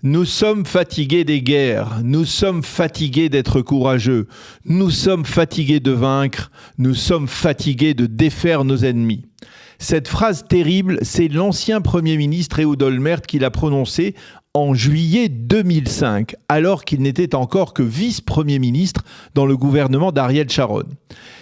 Nous sommes fatigués des guerres, nous sommes fatigués d'être courageux, nous sommes fatigués de vaincre, nous sommes fatigués de défaire nos ennemis. Cette phrase terrible, c'est l'ancien Premier ministre Ehud Olmert qui l'a prononcée en juillet 2005, alors qu'il n'était encore que vice-premier ministre dans le gouvernement d'Ariel Sharon.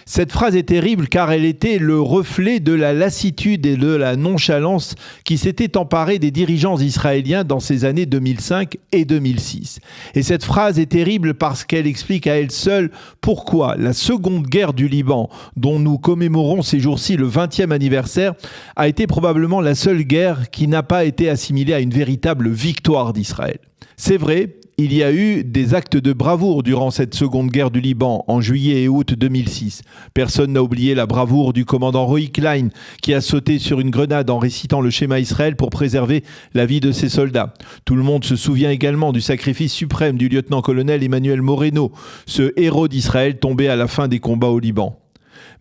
Cette phrase est terrible car elle était le reflet de la lassitude et de la nonchalance qui s'étaient emparés des dirigeants israéliens dans ces années 2005 et 2006. Et cette phrase est terrible parce qu'elle explique à elle seule pourquoi la seconde guerre du Liban, dont nous commémorons ces jours-ci le 20e anniversaire, a été probablement la seule guerre qui n'a pas été assimilée à une véritable victoire d'Israël. C'est vrai, il y a eu des actes de bravoure durant cette seconde guerre du Liban en juillet et août 2006. Personne n'a oublié la bravoure du commandant Roy Klein qui a sauté sur une grenade en récitant le schéma Israël pour préserver la vie de ses soldats. Tout le monde se souvient également du sacrifice suprême du lieutenant-colonel Emmanuel Moreno, ce héros d'Israël tombé à la fin des combats au Liban.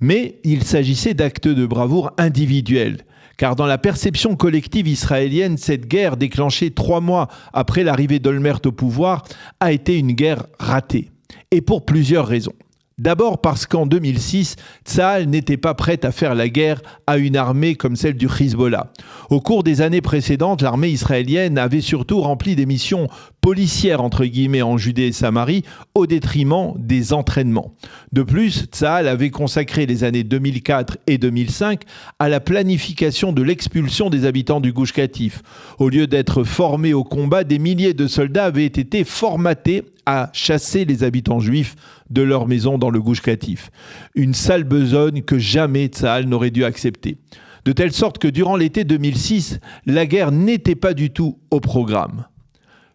Mais il s'agissait d'actes de bravoure individuels. Car dans la perception collective israélienne, cette guerre déclenchée 3 mois après l'arrivée d'Olmert au pouvoir a été une guerre ratée. Et pour plusieurs raisons. D'abord parce qu'en 2006, Tsahal n'était pas prête à faire la guerre à une armée comme celle du Hezbollah. Au cours des années précédentes, l'armée israélienne avait surtout rempli des missions policières entre guillemets en Judée et Samarie au détriment des entraînements. De plus, Tsahal avait consacré les années 2004 et 2005 à la planification de l'expulsion des habitants du Gush Katif. Au lieu d'être formés au combat, des milliers de soldats avaient été formatés à chasser les habitants juifs de leur maison dans le Gush Katif. Une sale besogne que jamais Tsahal n'aurait dû accepter. De telle sorte que durant l'été 2006, la guerre n'était pas du tout au programme.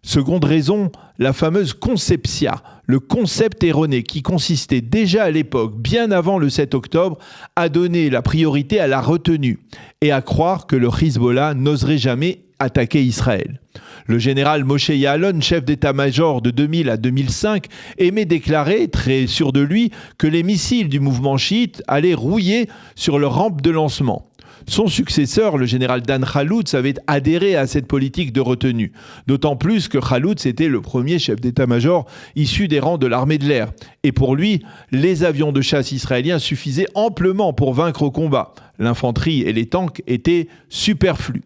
Seconde raison, la fameuse conceptia, le concept erroné qui consistait déjà à l'époque, bien avant le 7 octobre, à donner la priorité à la retenue et à croire que le Hezbollah n'oserait jamais attaquer Israël. Le général Moshe Ya'alon, chef d'état-major de 2000 à 2005, aimait déclarer, très sûr de lui, que les missiles du mouvement chiite allaient rouiller sur leur rampe de lancement. Son successeur, le général Dan Khaloutz, avait adhéré à cette politique de retenue. D'autant plus que Khaloutz était le premier chef d'état-major issu des rangs de l'armée de l'air. Et pour lui, les avions de chasse israéliens suffisaient amplement pour vaincre au combat. L'infanterie et les tanks étaient superflus.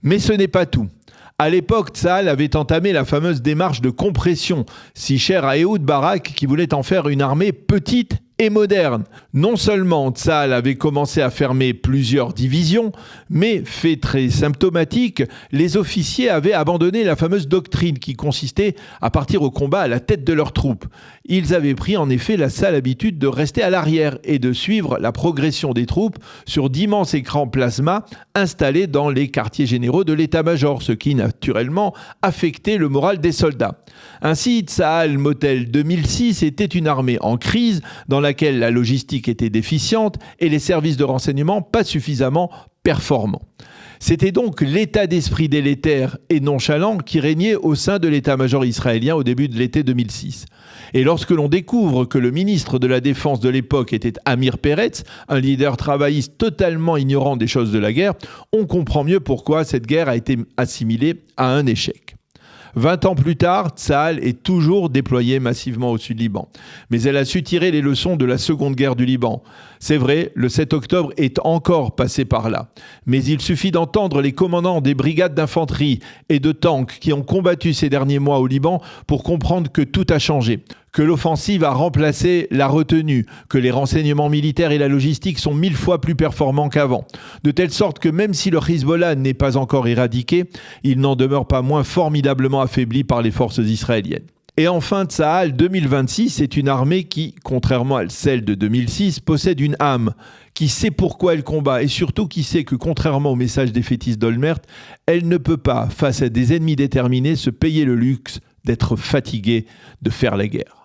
Mais ce n'est pas tout. À l'époque, Tsahal avait entamé la fameuse démarche de compression, si chère à Ehud Barak qui voulait en faire une armée petite et moderne. Non seulement Tsahal avait commencé à fermer plusieurs divisions, mais, fait très symptomatique, les officiers avaient abandonné la fameuse doctrine qui consistait à partir au combat à la tête de leurs troupes. Ils avaient pris en effet la sale habitude de rester à l'arrière et de suivre la progression des troupes sur d'immenses écrans plasma installés dans les quartiers généraux de l'état-major, ce qui naturellement affectait le moral des soldats. Ainsi, Tsahal Motel 2006 était une armée en crise dans laquelle la logistique était déficiente et les services de renseignement pas suffisamment performants. C'était donc l'état d'esprit délétère et nonchalant qui régnait au sein de l'état-major israélien au début de l'été 2006. Et lorsque l'on découvre que le ministre de la Défense de l'époque était Amir Peretz, un leader travailliste totalement ignorant des choses de la guerre, on comprend mieux pourquoi cette guerre a été assimilée à un échec. 20 ans plus tard, Tsahal est toujours déployé massivement au sud Liban. Mais elle a su tirer les leçons de la seconde guerre du Liban. C'est vrai, le 7 octobre est encore passé par là. Mais il suffit d'entendre les commandants des brigades d'infanterie et de tanks qui ont combattu ces derniers mois au Liban pour comprendre que tout a changé. Que l'offensive a remplacé la retenue, que les renseignements militaires et la logistique sont 1000 fois plus performants qu'avant. De telle sorte que même si le Hezbollah n'est pas encore éradiqué, il n'en demeure pas moins formidablement affaibli par les forces israéliennes. Et enfin, Tsahal 2026 est une armée qui, contrairement à celle de 2006, possède une âme, qui sait pourquoi elle combat et surtout qui sait que, contrairement au message défaitiste d'Olmert, elle ne peut pas, face à des ennemis déterminés, se payer le luxe d'être fatiguée de faire la guerre.